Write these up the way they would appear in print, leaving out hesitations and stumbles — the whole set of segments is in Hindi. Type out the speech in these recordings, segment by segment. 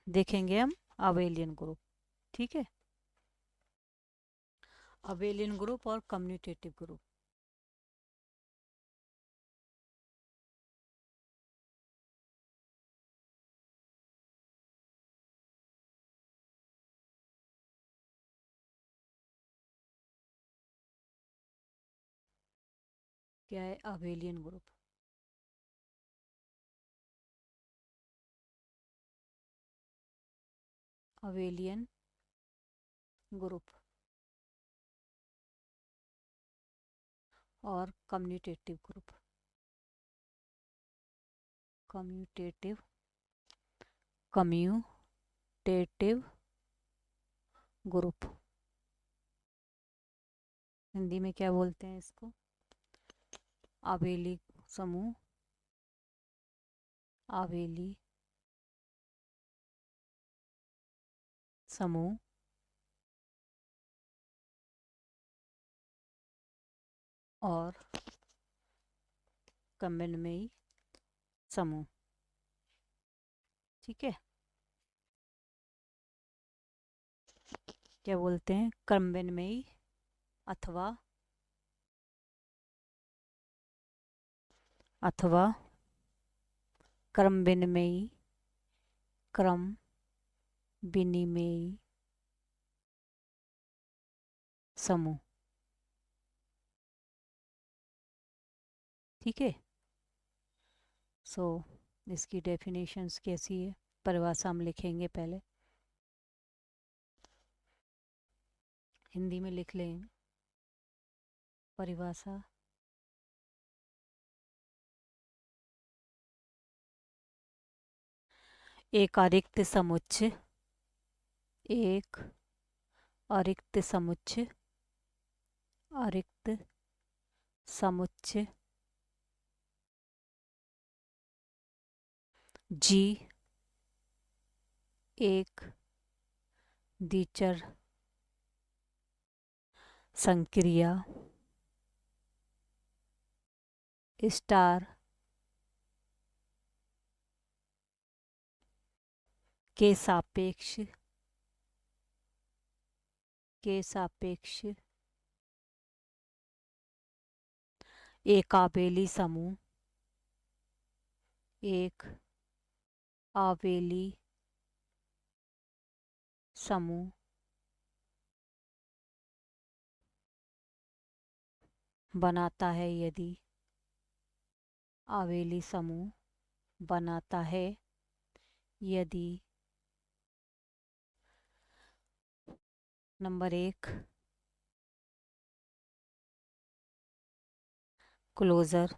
देखेंगे हम अबेलियन ग्रुप। ठीक है, अबेलियन ग्रुप और कम्यूटेटिव ग्रुप। क्या है अबेलियन ग्रुप? अबेलियन ग्रुप और commutative group. Commutative commutative group Hindi में क्या बोलते हैं इसको? आवेली समूह, आवेली समूह और कम्बिनमेई समूह। ठीक है, क्या बोलते हैं? कम्बिनमेई अथवा अथवा क्रम विनिमयी, क्रम विनिमयी समूह। ठीक है, सो इसकी डेफिनेशंस कैसी है? परिभाषा हम लिखेंगे पहले, हिंदी में लिख लेंगे परिभाषा। एक अरिक्त समुच्चय, एक अरिक्त समुच्चय, अरिक्त समुच्चय जी एक द्विचर संक्रिया स्टार के सापेक्ष एक आवेली समूह, एक आवेली समूह बनाता है यदि आवेली समूह बनाता है यदि number 1 closure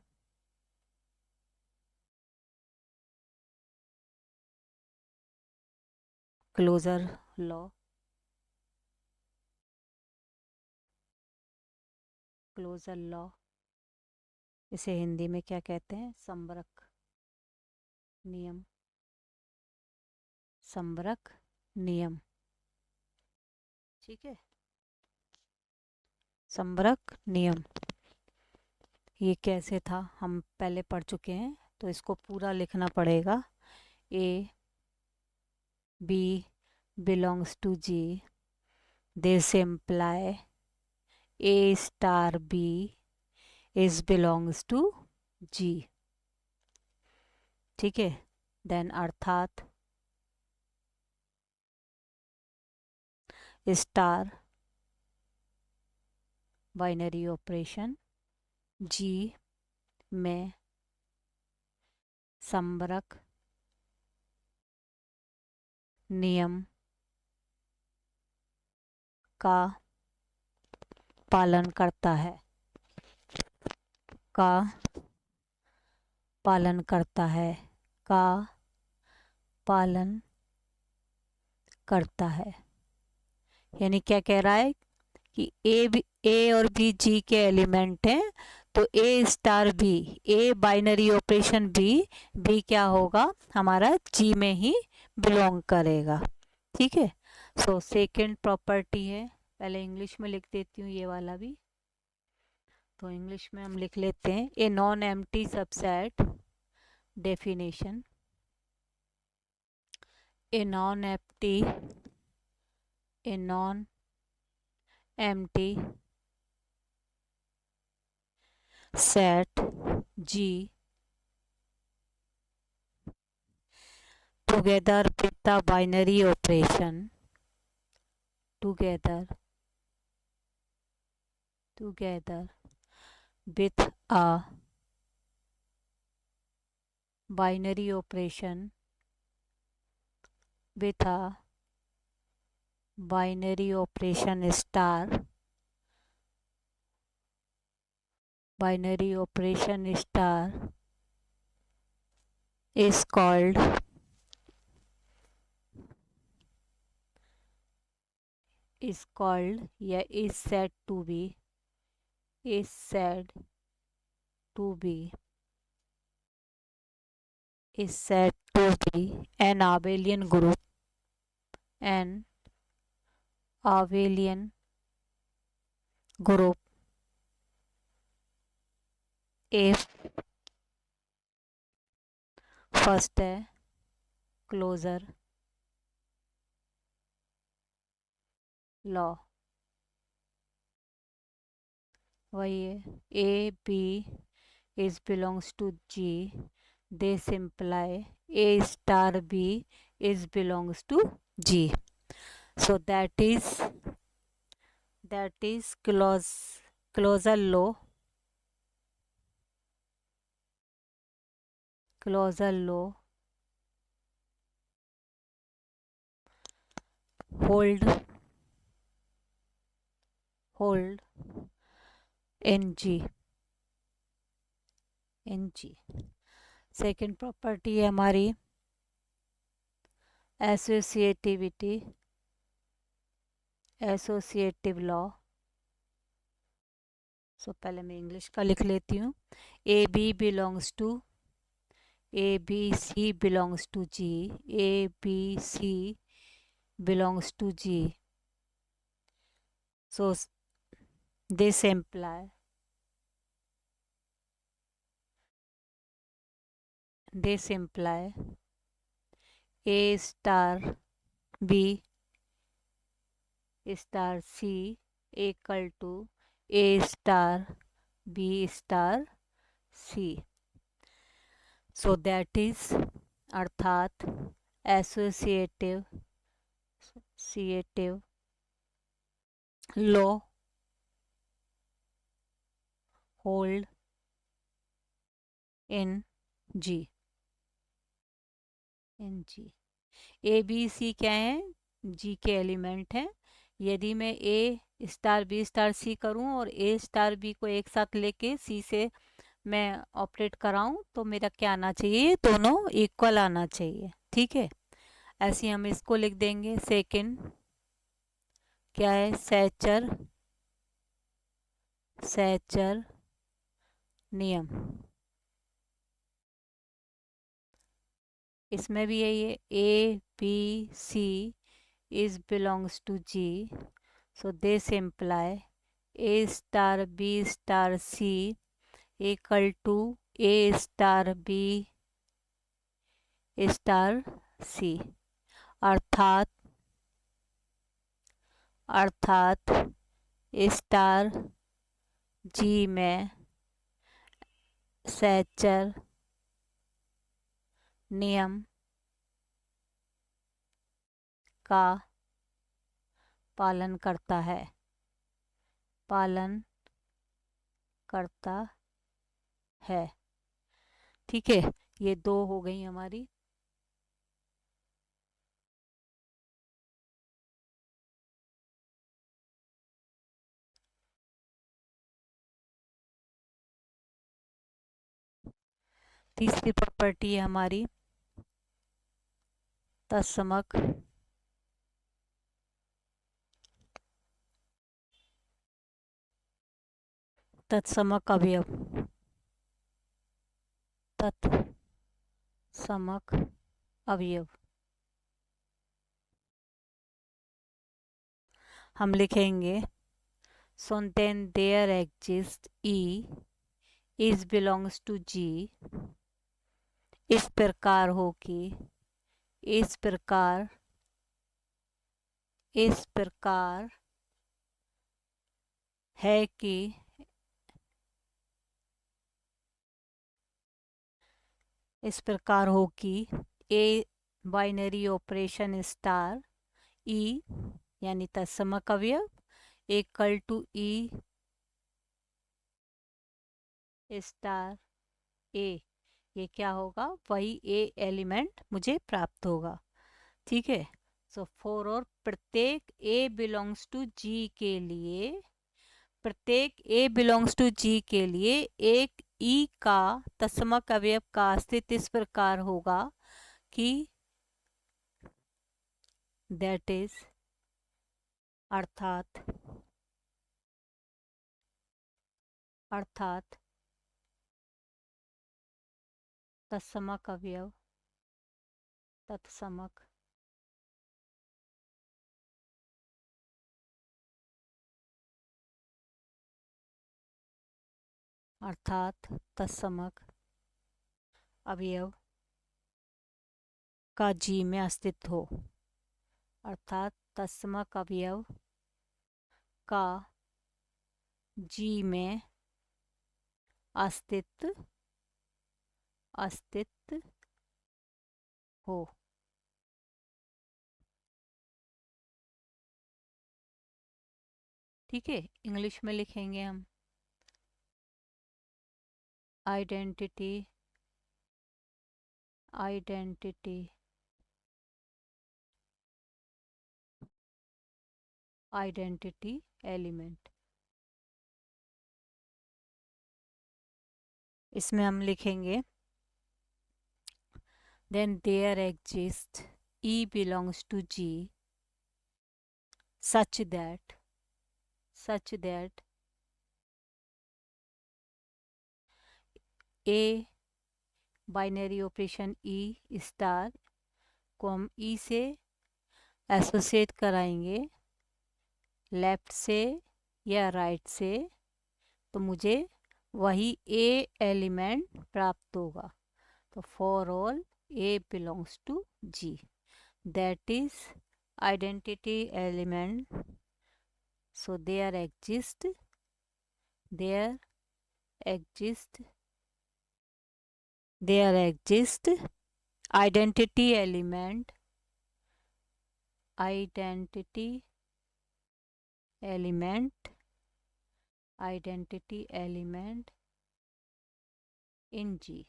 closure law, closure law इसे हिंदी में क्या कहते हैं? संबरक नियम, संबरक नियम। ठीक है, संबरक नियम ये कैसे था हम पहले पढ़ चुके हैं, तो इसको पूरा लिखना पड़ेगा। A B belongs to G, this imply A star B is belongs to G. ठीक है, देन अर्थात स्टार बाइनरी ऑपरेशन जी में संबरक नियम का पालन करता है, का पालन करता है, का पालन करता है। यानी क्या कह रहा है कि ए और बी जी के एलिमेंट हैं, तो A star B, A binary operation B क्या होगा? हमारा जी में ही बिलोंग करेगा। ठीक है, सो सेकंड प्रॉपर्टी है, पहले इंग्लिश में लिख देती हूँ ये वाला भी, तो इंग्लिश में हम लिख लेते हैं a non empty subset definition, a non-empty set G together with the binary operation together with a binary operation star is called या is said to be an abelian group if first है क्लोजर लॉ, वही है ए b is belongs to G, they simply a star B is belongs to G. So that is closure law hold in G. Second property है हमारी एसोसिएटिव लॉ. सो पहले मैं इंग्लिश का लिख लेती हूँ. A b c belongs to G, a b c belongs to G. So this imply A star B star C equal to A star B star C. So that is अर्थात associative law hold in G. A b c क्या है? जी के एलिमेंट हैं. यदि मैं a star b star c करूं और ए स्टार बी को एक साथ लेके सी से मैं ऑपरेट कराऊं तो मेरा क्या आना चाहिए? दोनों इक्वल आना चाहिए. ठीक है, ऐसे हम इसको लिख देंगे. सेकंड क्या है? सैचर नियम. इसमें भी यही है. ए b c is belongs to G, so this imply A star B star C equal to A star B star C. अर्थात स्टार जी में सैचर नियम का पालन करता है. ठीक है, ये दो हो गई हमारी. तीसरी प्रॉपर्टी है हमारी तत्समक अवयव. हम लिखेंगे so then there exists E is belongs to G इस प्रकार हो कि इस प्रकार है कि इस प्रकार हो कि ए बाइनरी ऑपरेशन स्टार ई यानी तत्समक अवयव इक्वल टू ई स्टार ए, ये क्या होगा, वही ए एलिमेंट मुझे प्राप्त होगा। ठीक है। सो फॉर और प्रत्येक ए बिलोंग्स टू जी के लिए, प्रत्येक ए बिलोंग्स टू जी के लिए एक ई का तत्समक अवयव का अस्तित्व इस प्रकार होगा कि दैट इज अर्थात तत्समक अवयव तत्समक अर्थात तत्समक अवयव का जी में अस्तित्व हो, अर्थात तत्समक अवयव का जी में अस्तित्व हो। ठीक है, इंग्लिश में लिखेंगे हम आइडेंटिटी एलिमेंट। इसमें हम लिखेंगे then there exists E belongs to G such that A binary operation E star को हम E से एसोसिएट कराएंगे लेफ्ट से या राइट से, तो मुझे वही A एलिमेंट प्राप्त होगा। तो for all A belongs to G, that is identity element. So there exists identity element in G।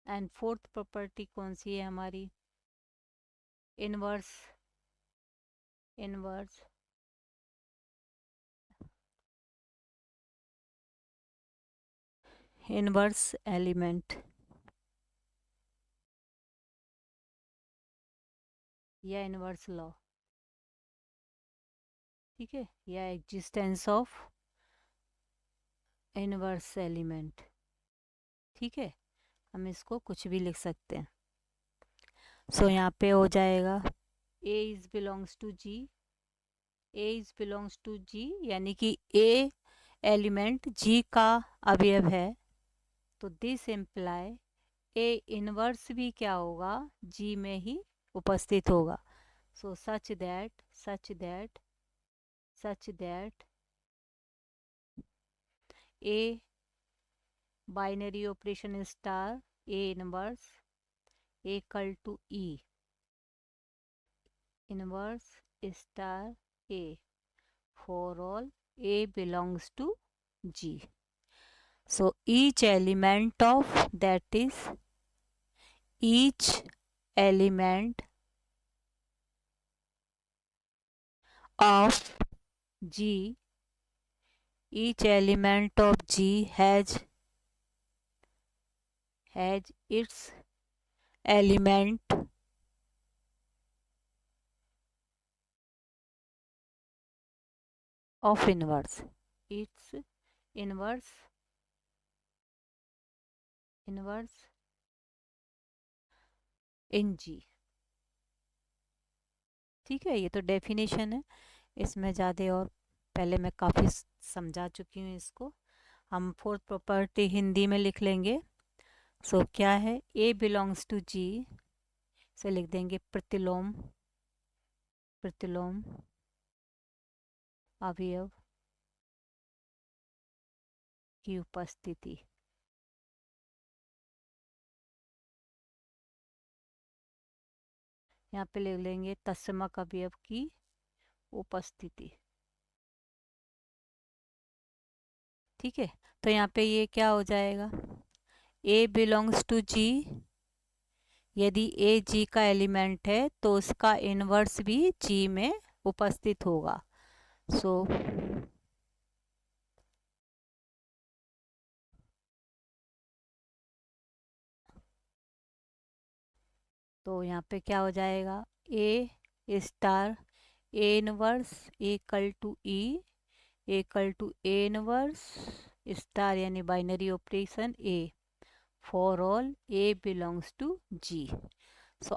And fourth property कौन सी है हमारी, इनवर्स एलिमेंट या इनवर्स लॉ। ठीक है, या एग्जिस्टेंस ऑफ इनवर्स एलिमेंट। ठीक है, हम इसको कुछ भी लिख सकते हैं। सो यहाँ पे हो जाएगा ए इज बिलोंग्स टू जी, यानी कि ए एलिमेंट जी का अवयव है, तो दिस इम्प्लाई ए इनवर्स भी क्या होगा, जी में ही उपस्थित होगा। So such that A binary operation star A inverse equal to E inverse star A for all A belongs to G. So each element of G has its element of inverse, its inverse in G। ठीक है, ये तो डेफिनेशन है, इसमें ज़्यादा और पहले मैं काफ़ी समझा चुकी हूँ इसको। हम फोर्थ प्रॉपर्टी हिंदी में लिख लेंगे। सो क्या है, ए बिलोंग्स टू जी से लिख देंगे प्रतिलोम, प्रतिलोम अवयव की उपस्थिति। यहाँ पे लिख लेंगे तत्समक अवयव की उपस्थिति। ठीक है, तो यहाँ पे ये क्या हो जाएगा, ए बिलोंग्स टू जी, यदि ए जी का एलिमेंट है तो उसका इनवर्स भी जी में उपस्थित होगा। सो तो यहाँ पे क्या हो जाएगा, A star A inverse equal to E equal to A inverse star यानी binary operation A for all A belongs to G. So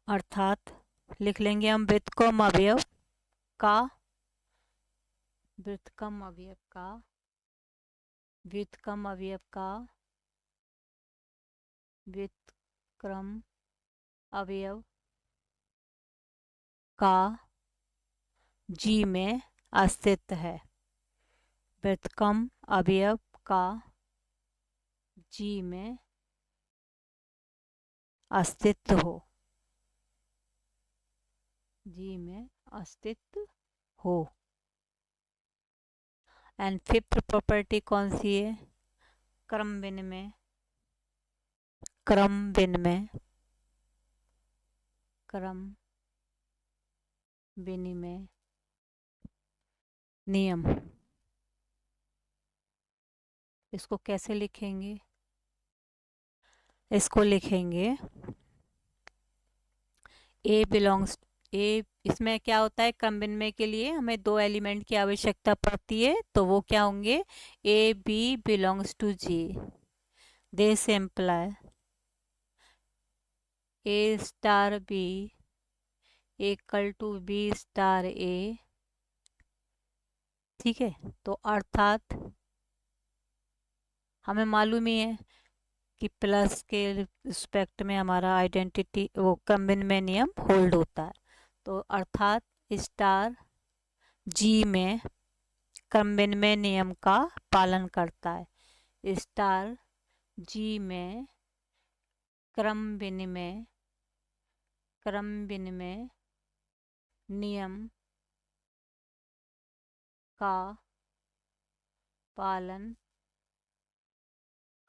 अर्थात लिख लेंगे हम व्युत्क्रम अवयव का, व्युत्क्रम अवयव का, व्युत्क्रम अवयव का, व्युत्क्रम अवयव का जी में अस्तित्व है, व्युत्क्रम अवयव का जी में अस्तित्व हो, जी में अस्तित्व हो। एंड फिफ्थ प्रॉपर्टी कौन सी है, क्रम विनिमय, क्रम विनिमय, क्रम विनिमय नियम। इसको कैसे लिखेंगे, इसको लिखेंगे ए बिलोंग्स, ए इसमें क्या होता है, क्रम विनिमय के लिए हमें दो एलिमेंट की आवश्यकता पड़ती है, तो वो क्या होंगे, A B belongs to G, this imply A star B equal to B star A. ठीक है, तो अर्थात हमें मालूम ही है कि प्लस के रिस्पेक्ट में हमारा आइडेंटिटी वो क्रम विनिमय नियम होल्ड होता है। तो अर्थात स्टार जी में क्रम विनिमय नियम का पालन करता है, स्टार जी में क्रम विनिमय, क्रम विनिमय नियम का पालन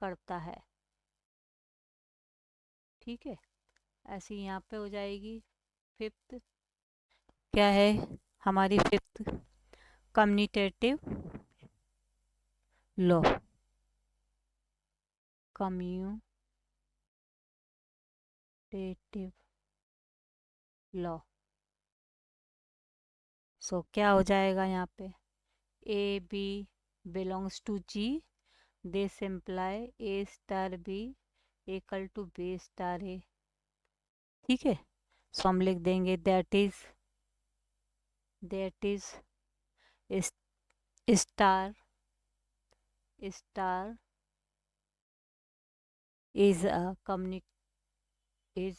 करता है। ठीक है, ऐसे यहाँ पे हो जाएगी। फिफ्थ क्या है हमारी, fifth commutative law, commutative law. So क्या हो जाएगा यहाँ पे, A B belongs to G, this imply A star B equal to B star A. ठीक है, सो हम लिख देंगे that is star star is a is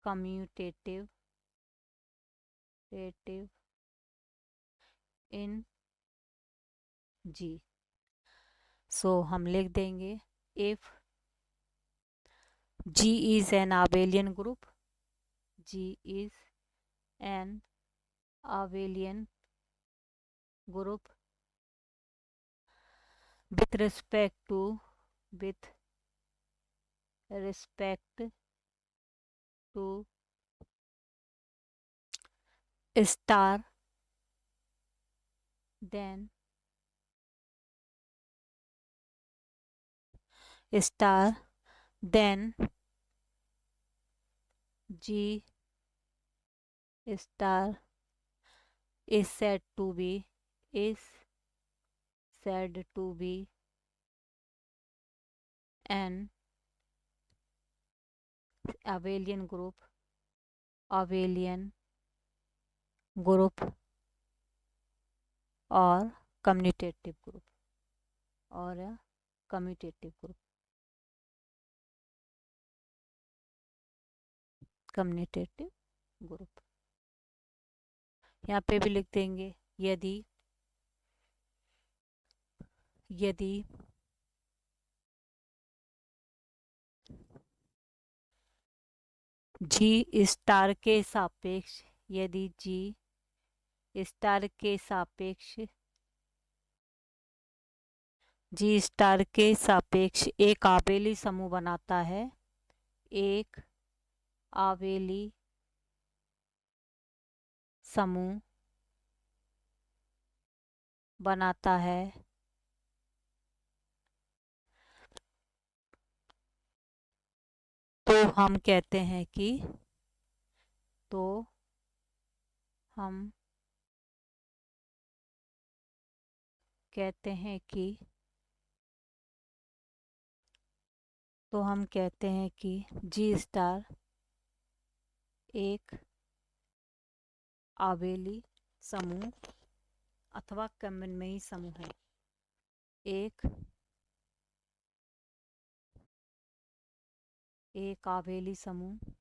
commutative in G। So हम लिख देंगे if G is an abelian group, G is an abelian group with respect to star, then star then G star is said to be an abelian group group और कम्यूटेटिव ग्रुप और कम्यूटेटिव ग्रुप कम्यूटेटिव ग्रुप यहाँ पे भी लिख देंगे यदि यदि जी स्टार के सापेक्ष यदि जी स्टार के सापेक्ष जी स्टार के सापेक्ष एक आबेली समूह बनाता है, एक आबेली समूह बनाता है तो हम कहते हैं कि तो हम कहते हैं कि तो हम कहते हैं कि जी स्टार एक आबेली समूह अथवा कम्युनमयी समूह है, एक आबेली समूह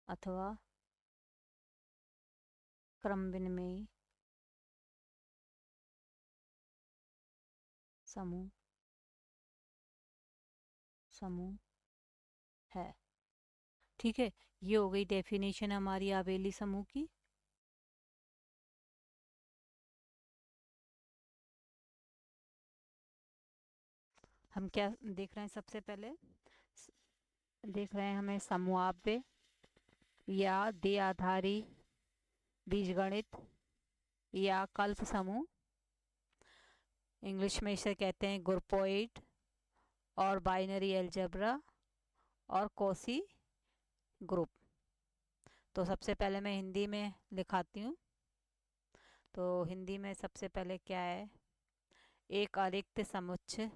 अथवा क्रमविन्मयी समूह समूह है। ठीक है, ये हो गई डेफिनेशन हमारी आबेली समूह की। हम क्या देख रहे हैं? सबसे पहले देख रहे हैं हमें समूहाव्य या द्विआधारी बीजगणित या कल्प समूह, इंग्लिश में इसे कहते हैं ग्रुपोइड और बाइनरी अलजेब्रा और कॉची ग्रुप। तो सबसे पहले मैं हिंदी में लिखाती हूँ। तो हिंदी में सबसे पहले क्या है? एक अरिक्त समुच्चय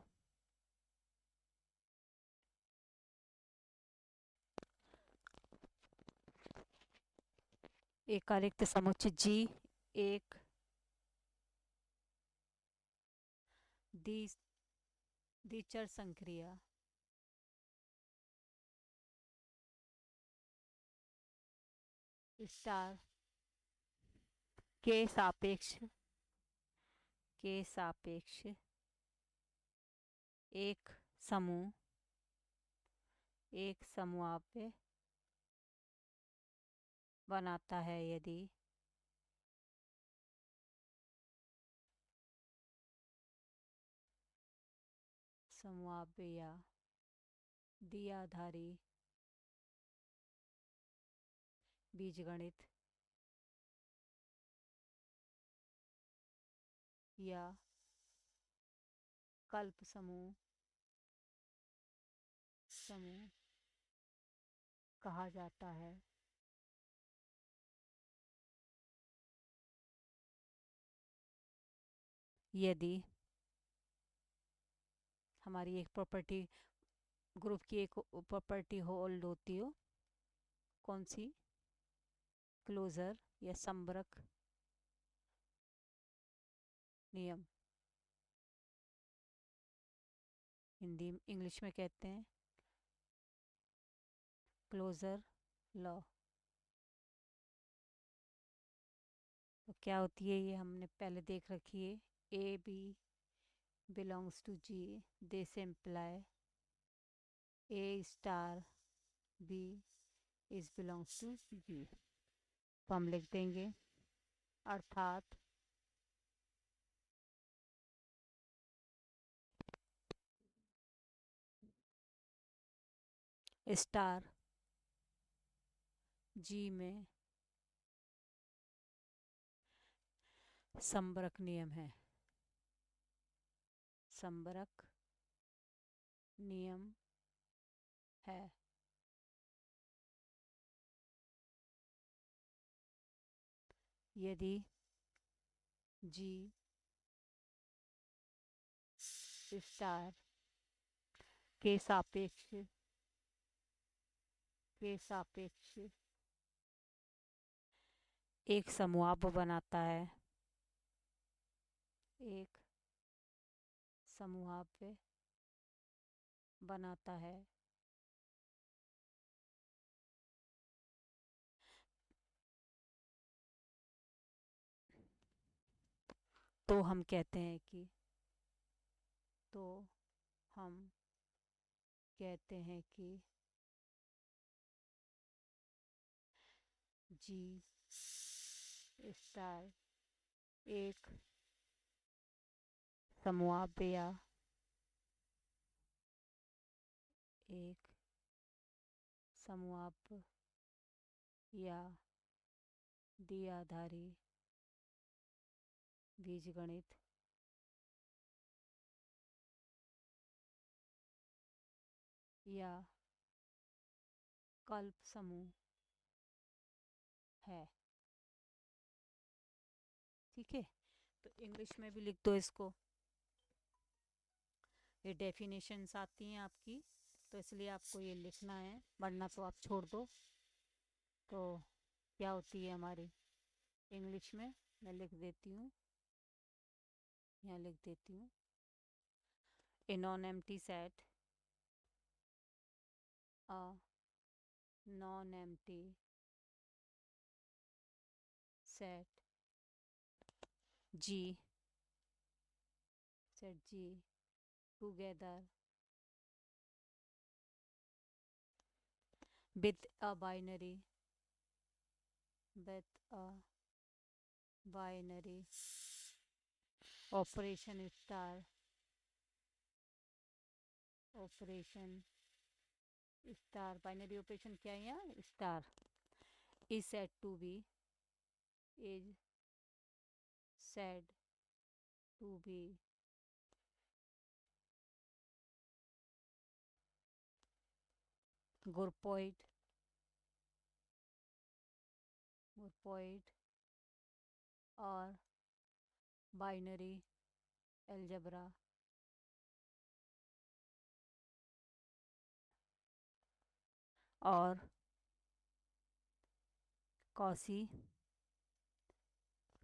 एक अरिक्त समुच्चय जी एक द्विचर संक्रिया स्टार के सापेक्ष एक समूहाव्य बनाता है यदि समूहाव्य या द्विआधारी बीजगणित या कल्प समूह कहा जाता है। यदि हमारी एक प्रॉपर्टी ग्रुप की एक प्रॉपर्टी होल्ड होती हो, कौन सी? क्लोजर या संबरक नियम, हिंदी इंग्लिश में कहते हैं क्लोजर लॉ। तो क्या होती है ये हमने पहले देख रखी है। ए B belongs to G, this imply A star B is belongs to G. तो हम लिख देंगे अर्थात स्टार जी में संबरक नियम है। संबरक नियम है। यदि जी स्टार के सापेक्ष एक समूहाप बनाता है, एक समूहाप बनाता है। तो हम कहते हैं कि तो हम कहते हैं कि जी स्टार एक समूहाप या एक समूहाप या द्विआधारी बीजगणित या कल्प समूह है। ठीक है, तो इंग्लिश में भी लिख दो इसको। ये डेफिनेशंस आती हैं आपकी, तो इसलिए आपको ये लिखना है, वरना तो आप छोड़ दो। तो क्या होती है हमारी इंग्लिश में, मैं लिख देती हूँ, यहाँ लिख देती हूँ। A non empty set, a non empty set G, set G together with a binary operation star binary operation क्या है यहाँ, star is said to be groupoid और binary algebra और Cauchy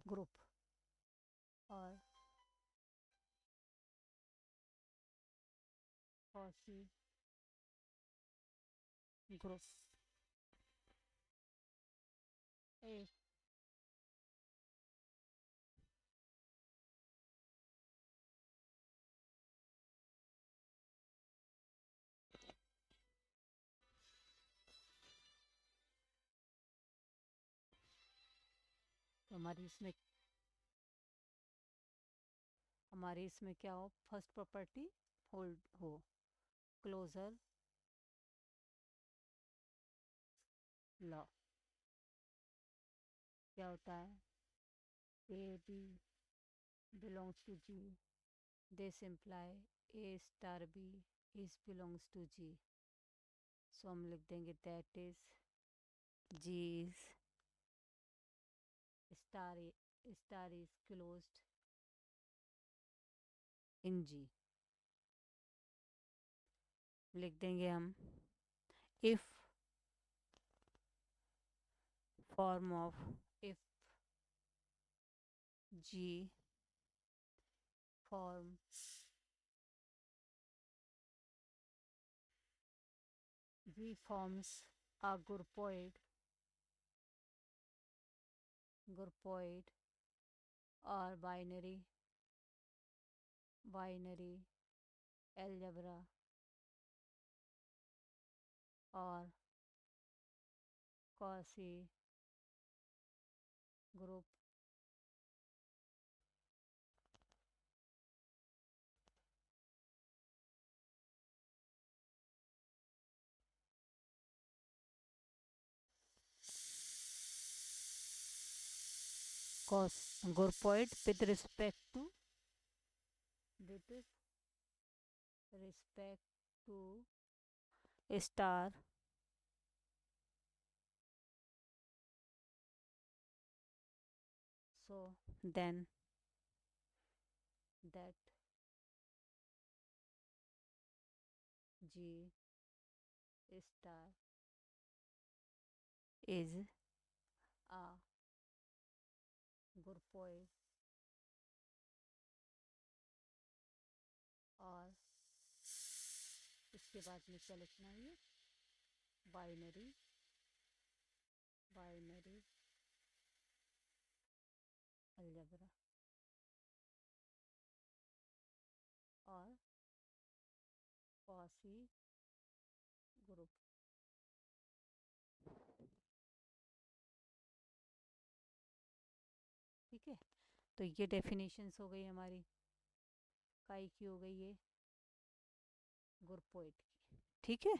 ग्रुप और Cauchy ग्रुप एक तो हमारी इसमें क्या हो, फर्स्ट प्रॉपर्टी होल्ड हो, क्लोजर लॉ क्या होता है, ए B belongs to G, this imply A star B is belongs to G. So हम लिख देंगे that is G star is closed in G. लिख देंगे हम if form of if G form G forms a groupoid or binary algebra और Cauchy group groupoid with respect to star so then that G star is a poet और इसके बाद में क्या लिखना है, ये बाइनरी अलजेब्रा और कॉशी ग्रुप। ठीक है, तो ये डेफिनेशंस हो गई हमारी, काई की हो गई, ये ग्रुप पोएट की। ठीक है।